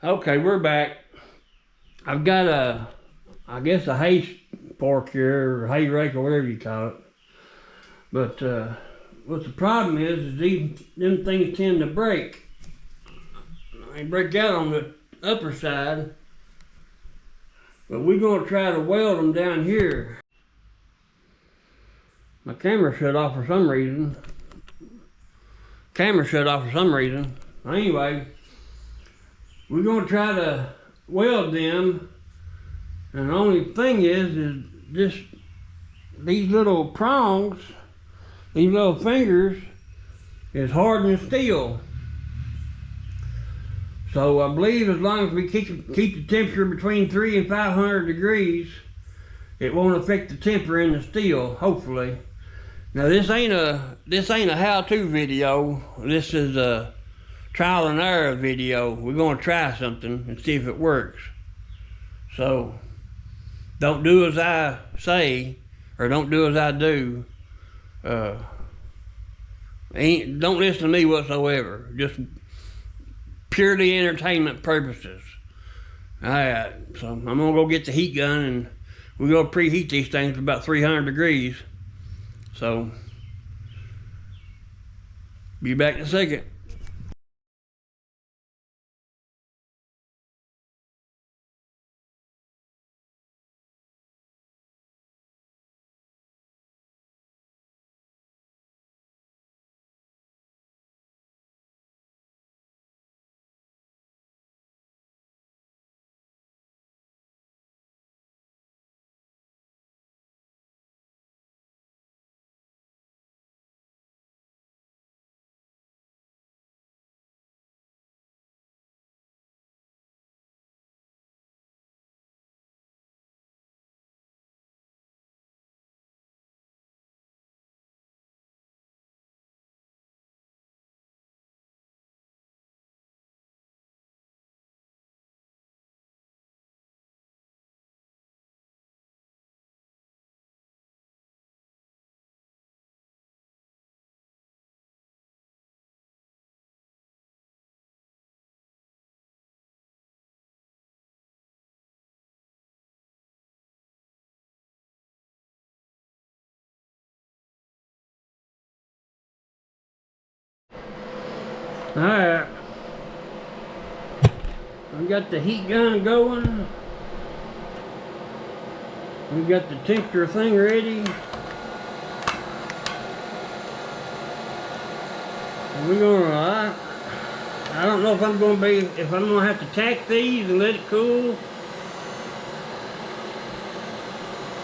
Okay, we're back. I've got I guess a hay fork here, or hay rake, or whatever you call it. But what the problem is them things tend to break. They break out on the upper side, but we're gonna try to weld them down here. My camera shut off for some reason. Anyway, we're gonna try to weld them, and the only thing is these little prongs, these little fingers, is hardened steel. So I believe as long as we keep the temperature between 300 and 500 degrees, it won't affect the temper in the steel, hopefully. Now this ain't a how-to video. This is a trial and error video. We're gonna try something and see if it works. So don't do as I say, or don't do as I do. Don't listen to me whatsoever. Just purely entertainment purposes. Alright, so I'm gonna go get the heat gun and we're gonna preheat these things to about 300 degrees. So, be back in a second. Alright, I've got the heat gun going. We've got the temperature thing ready. And we're gonna, I don't know if I'm gonna have to tack these and let it cool,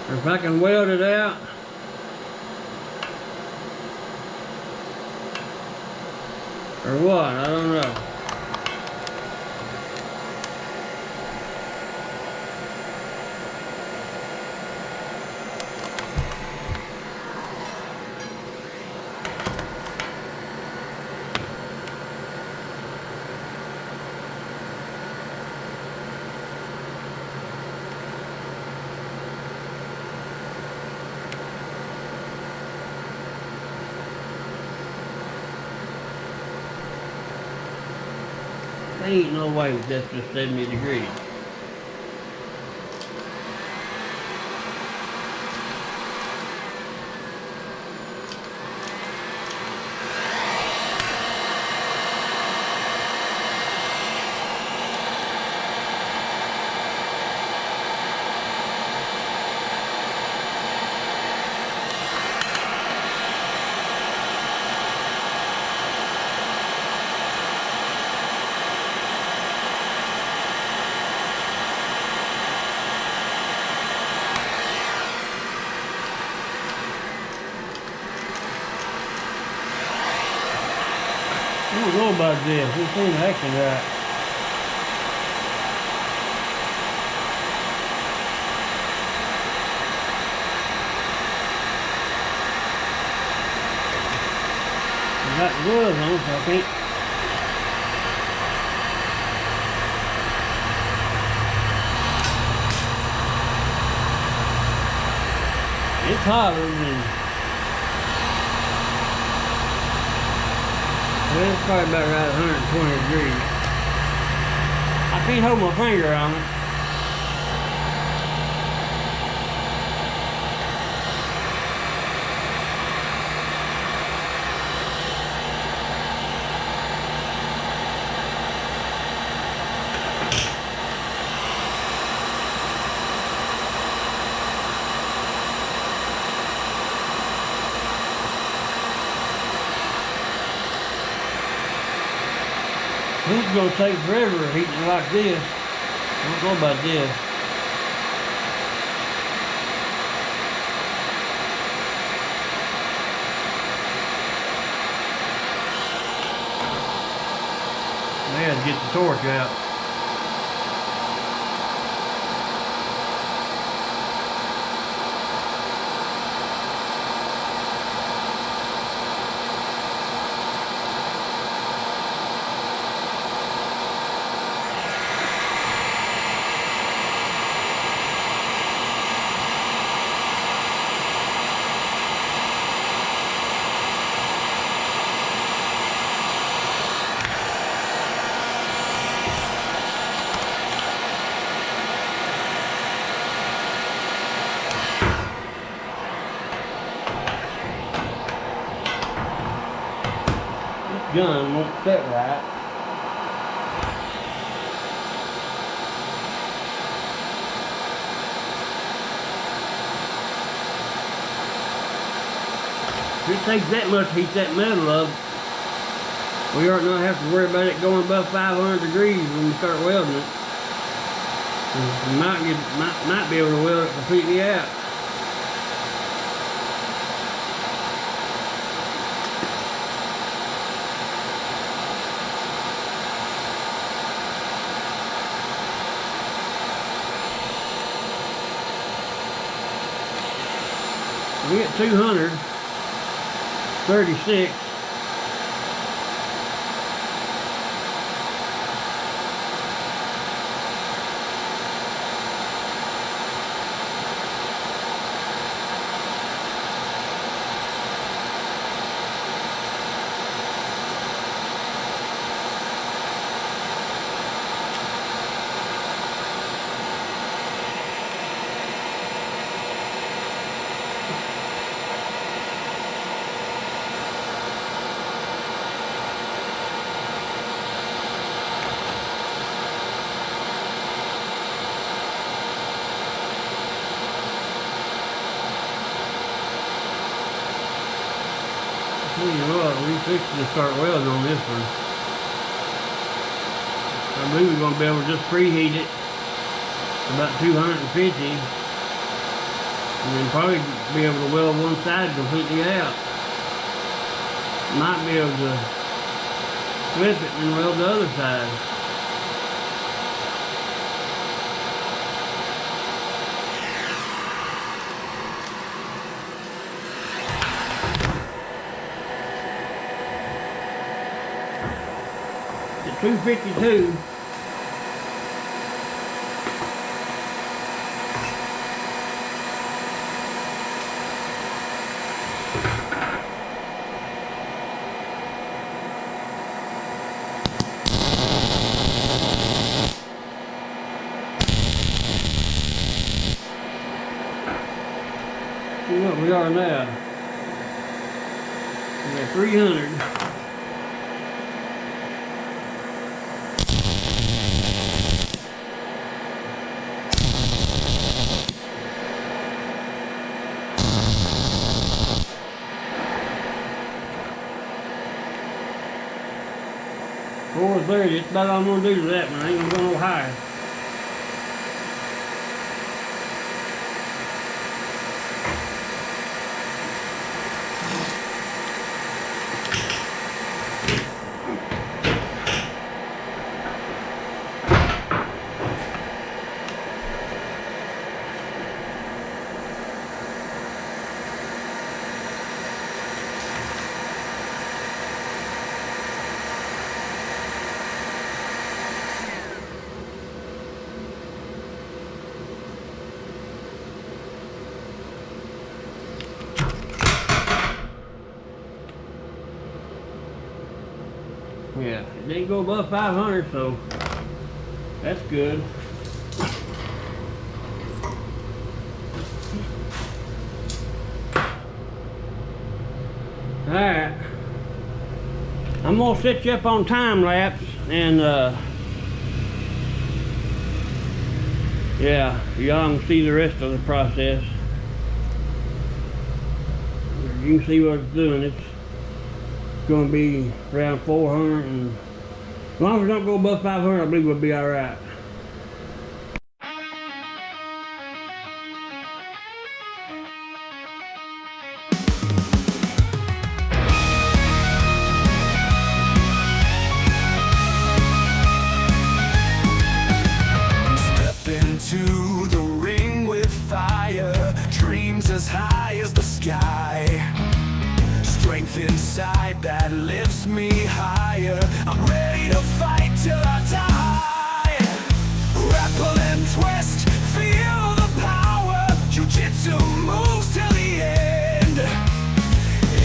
or if I can weld it out. Or what, I don't know. There ain't no way that's just 70 degrees. I don't know about this. This ain't acting right. I got gloves on, so I can't. It's hotter than. Well, it's probably about right 120 degrees. I Can't hold my finger on it. This is going to take forever heating it like this. I don't know about this. I had to get the torch out. Gun won't fit right. If it takes that much to heat that metal up, we aren't going to have to worry about it going above 500 degrees when we start welding it. We might be able to weld it completely out. We at 236. Tell you what, we fixing to start welding on this one. I believe we're going to be able to just preheat it to about 250 and then probably be able to weld one side completely out. Might be able to flip it and weld the other side. At 252. See what we are now. We're at 300. $430, it's about all I'm gonna do to that one. I ain't gonna go no higher. Yeah, it didn't go above 500, so That's good. Alright. I'm gonna set you up on time lapse and yeah, y'all can see the rest of the process. You can see what it's doing. It's gonna be around 400, and as long as it don't go above 500, I believe we'll be alright. Into the ring with fire, dreams as high as the sky, strength inside that lifts me higher. I'm ready to fight till I die. Grapple and twist, feel the power. Jiu-jitsu moves till the end.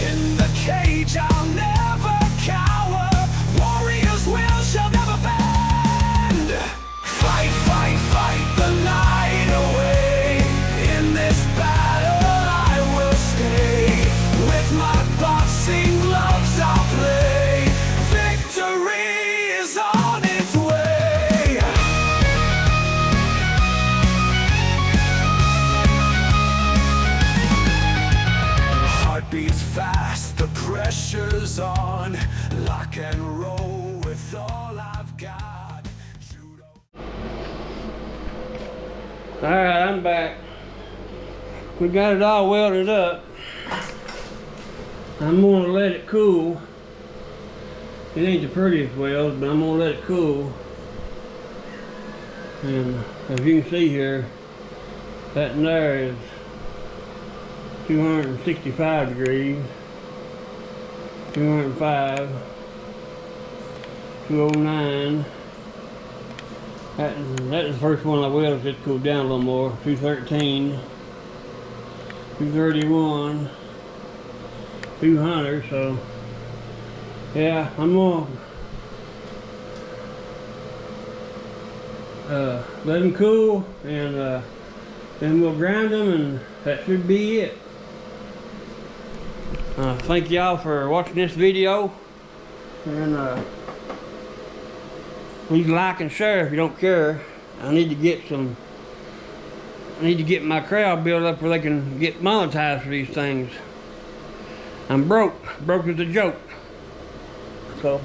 In the cage I'll never cower. Warriors will shall never bend. Fight, fight, fight the night away. In this battle I will stay. With my boxing gloves I'll play. Victory is on its way. Heart beats fast, the pressure's on. Lock and roll with all I've got. Alright, I'm back. We got it all welded up. I'm gonna let it cool. It ain't the prettiest weld, but I'm gonna let it cool. And as you can see here, that in there is 265 degrees, 205, 209. That is the first one I welded. It cooled down a little more. 213, 231, 200. So yeah, I'm gonna let them cool, and then we'll grind them, and that should be it. Thank y'all for watching this video, and please like and share if you don't care. I need to get my crowd built up where they can get monetized for these things. I'm broke as a joke. So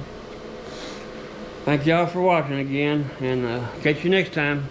thank y'all for watching again, and catch you next time.